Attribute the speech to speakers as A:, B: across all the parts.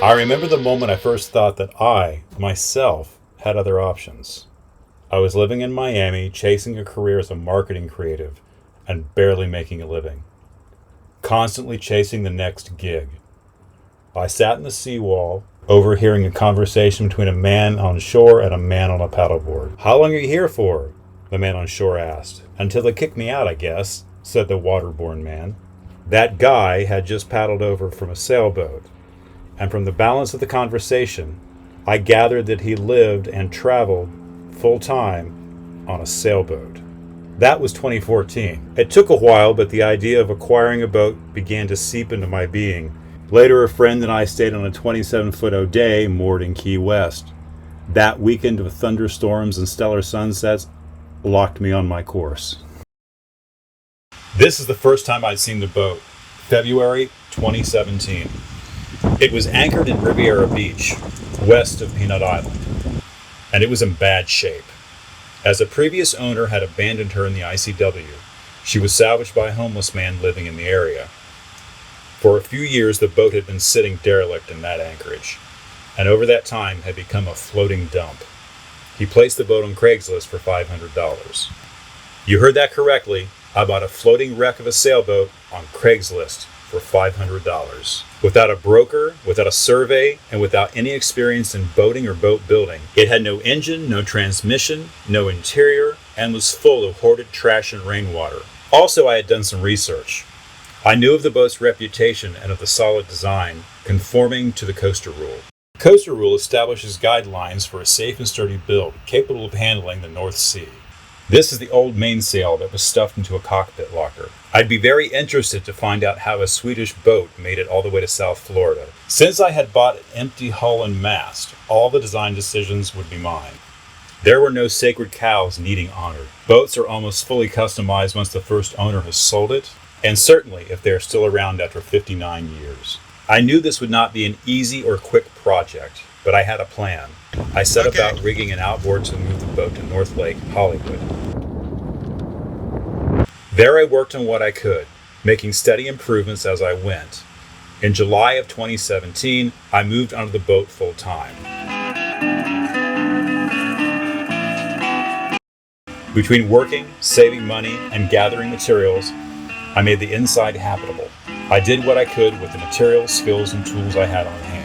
A: I remember the moment I first thought that I, myself, had other options. I was living in Miami, chasing a career as a marketing creative, and barely making a living. Constantly chasing the next gig. I sat in the seawall, overhearing a conversation between a man on shore and a man on a paddleboard. "How long are you here for?" the man on shore asked. "Until they kick me out, I guess," said the waterborne man. That guy had just paddled over from a sailboat, and from the balance of the conversation, I gathered that he lived and traveled full-time on a sailboat. That was 2014. It took a while, but the idea of acquiring a boat began to seep into my being. Later, a friend and I stayed on a 27-foot O'Day moored in Key West. That weekend of thunderstorms and stellar sunsets locked me on my course. This is the first time I'd seen the boat. February 2017. It was anchored in Riviera Beach, west of Peanut Island, and it was in bad shape. As a previous owner had abandoned her in the ICW, she was salvaged by a homeless man living in the area. For a few years, the boat had been sitting derelict in that anchorage, and over that time had become a floating dump. He placed the boat on Craigslist for $500. You heard that correctly. I bought a floating wreck of a sailboat on Craigslist for $500. Without a broker, without a survey, and without any experience in boating or boat building. It had no engine, no transmission, no interior, and was full of hoarded trash and rainwater. Also, I had done some research. I knew of the boat's reputation and of the solid design, conforming to the Koster rule. The Koster rule establishes guidelines for a safe and sturdy build, capable of handling the North Sea. This is the old mainsail that was stuffed into a cockpit locker. I'd be very interested to find out how a Swedish boat made it all the way to South Florida. Since I had bought an empty hull and mast, all the design decisions would be mine. There were no sacred cows needing honored. Boats are almost fully customized once the first owner has sold it, and certainly if they are still around after 59 years. I knew this would not be an easy or quick project, but I had a plan. I set about rigging an outboard to move the boat to North Lake, Hollywood. There I worked on what I could, making steady improvements as I went. In July of 2017, I moved onto the boat full time. Between working, saving money, and gathering materials, I made the inside habitable. I did what I could with the materials, skills, and tools I had on hand.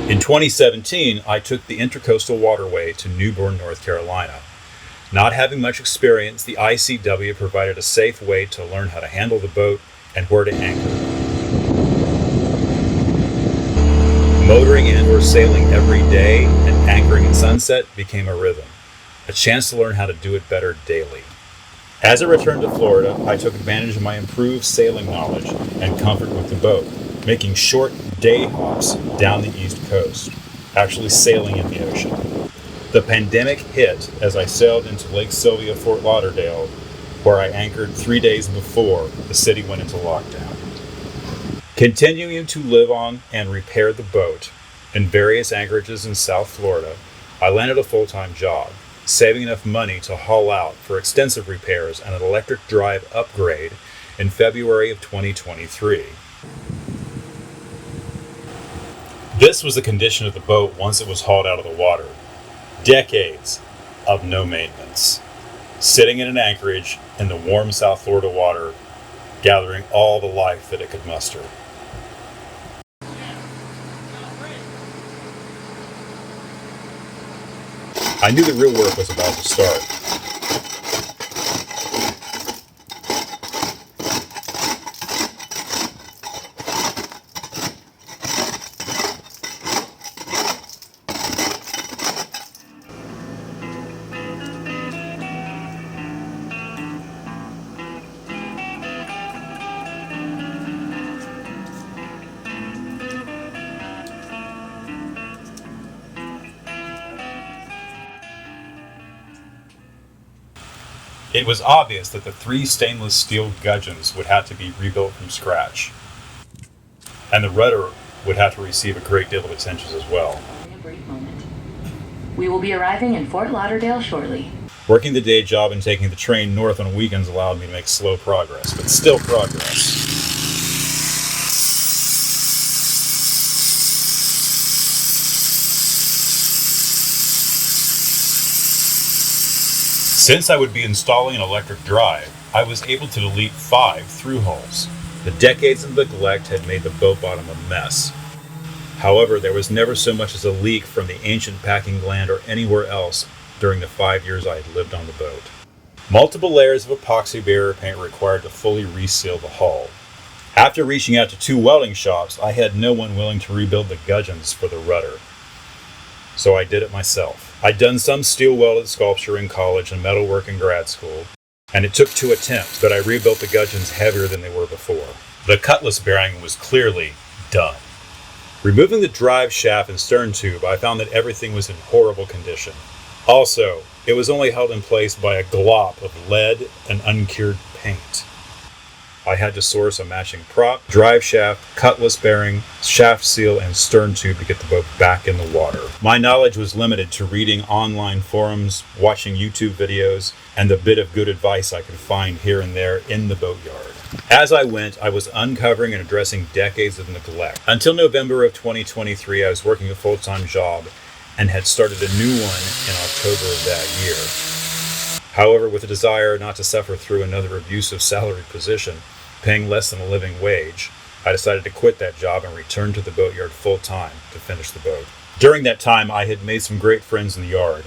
A: In 2017, I took the Intercoastal Waterway to Newbern, North Carolina. Not having much experience, the ICW provided a safe way to learn how to handle the boat and where to anchor. Motoring in or sailing every day and anchoring at sunset became a rhythm, a chance to learn how to do it better daily. As I returned to Florida, I took advantage of my improved sailing knowledge and comfort with the boat, making short day hops down the East Coast, actually sailing in the ocean. The pandemic hit as I sailed into Lake Sylvia, Fort Lauderdale, where I anchored 3 days before the city went into lockdown. Continuing to live on and repair the boat in various anchorages in South Florida, I landed a full-time job, saving enough money to haul out for extensive repairs and an electric drive upgrade in February of 2023. This was the condition of the boat once it was hauled out of the water. Decades of no maintenance. Sitting in an anchorage in the warm South Florida water, gathering all the life that it could muster. I knew the real work was about to start. It was obvious that the 3 stainless steel gudgeons would have to be rebuilt from scratch, and the rudder would have to receive a great deal of attention as well.
B: A brief moment. We will be arriving in Fort Lauderdale shortly.
A: Working the day job and taking the train north on weekends allowed me to make slow progress, but still progress. Since I would be installing an electric drive, I was able to delete 5 through hulls. The decades of neglect had made the boat bottom a mess. However, there was never so much as a leak from the ancient packing gland or anywhere else during the 5 years I had lived on the boat. Multiple layers of epoxy barrier paint were required to fully reseal the hull. After reaching out to 2 welding shops, I had no one willing to rebuild the gudgeons for the rudder. So I did it myself. I'd done some steel welded sculpture in college and metalwork in grad school, and it took 2 attempts, but I rebuilt the gudgeons heavier than they were before. The cutlass bearing was clearly done. Removing the drive shaft and stern tube, I found that everything was in horrible condition. Also, it was only held in place by a glop of lead and uncured paint. I had to source a matching prop, drive shaft, cutlass bearing, shaft seal, and stern tube to get the boat back in the water. My knowledge was limited to reading online forums, watching YouTube videos, and the bit of good advice I could find here and there in the boatyard. As I went, I was uncovering and addressing decades of neglect. Until November of 2023, I was working a full-time job and had started a new one in October of that year. However, with a desire not to suffer through another abusive salary position, paying less than a living wage, I decided to quit that job and return to the boatyard full-time to finish the boat. During that time, I had made some great friends in the yard.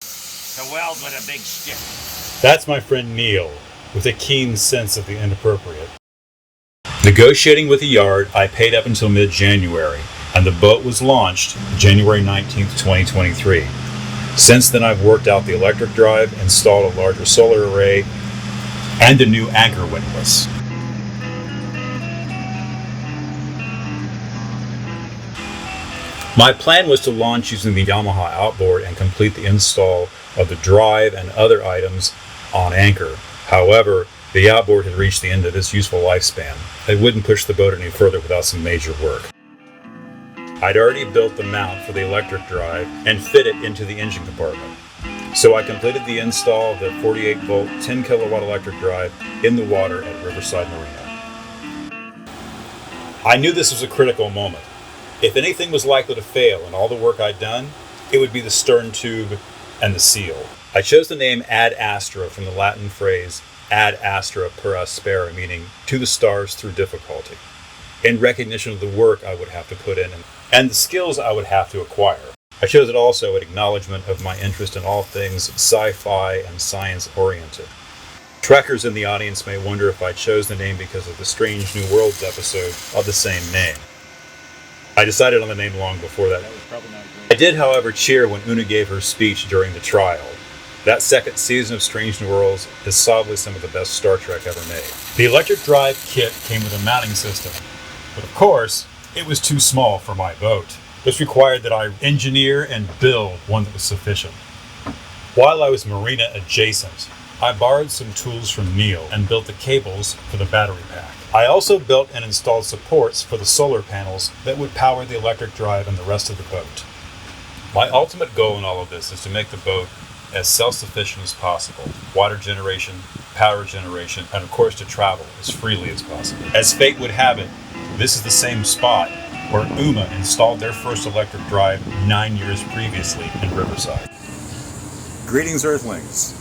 C: To weld with a big stick.
A: That's my friend Neil, with a keen sense of the inappropriate. Negotiating with the yard, I paid up until mid-January, and the boat was launched January 19th, 2023. Since then, I've worked out the electric drive, installed a larger solar array, and a new anchor windlass. My plan was to launch using the Yamaha outboard and complete the install of the drive and other items on anchor. However, the outboard had reached the end of its useful lifespan. I wouldn't push the boat any further without some major work. I'd already built the mount for the electric drive and fit it into the engine compartment. So I completed the install of the 48-volt, 10-kilowatt electric drive in the water at Riverside Marina. I knew this was a critical moment. If anything was likely to fail in all the work I'd done, it would be the stern tube and the seal. I chose the name Ad Astra from the Latin phrase ad astra per aspera, meaning to the stars through difficulty, in recognition of the work I would have to put in and the skills I would have to acquire. I chose it also in acknowledgement of my interest in all things sci-fi and science-oriented. Trekkers in the audience may wonder if I chose the name because of the Strange New Worlds episode of the same name. I decided on the name long before that. I did, however, cheer when Una gave her speech during the trial. That second season of Strange New Worlds is solidly some of the best Star Trek ever made. The electric drive kit came with a mounting system, but of course, it was too small for my boat. This required that I engineer and build one that was sufficient. While I was marina adjacent, I borrowed some tools from Neil and built the cables for the battery pack. I also built and installed supports for the solar panels that would power the electric drive and the rest of the boat. My ultimate goal in all of this is to make the boat as self-sufficient as possible, water generation, power generation, and of course to travel as freely as possible. As fate would have it, this is the same spot where UMA installed their first electric drive 9 years previously in Riverside. Greetings, Earthlings.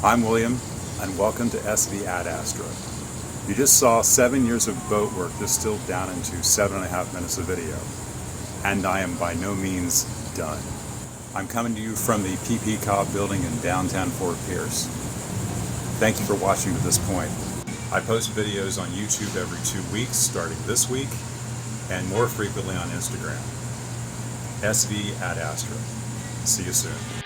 A: I'm William, and welcome to SV Ad Astra. You just saw 7 years of boat work distilled down into 7.5 minutes of video, and I am by no means done. I'm coming to you from the PP Cobb building in downtown Fort Pierce. Thank you for watching to this point. I post videos on YouTube every 2 weeks, starting this week, and more frequently on Instagram. SV Ad Astra. See you soon.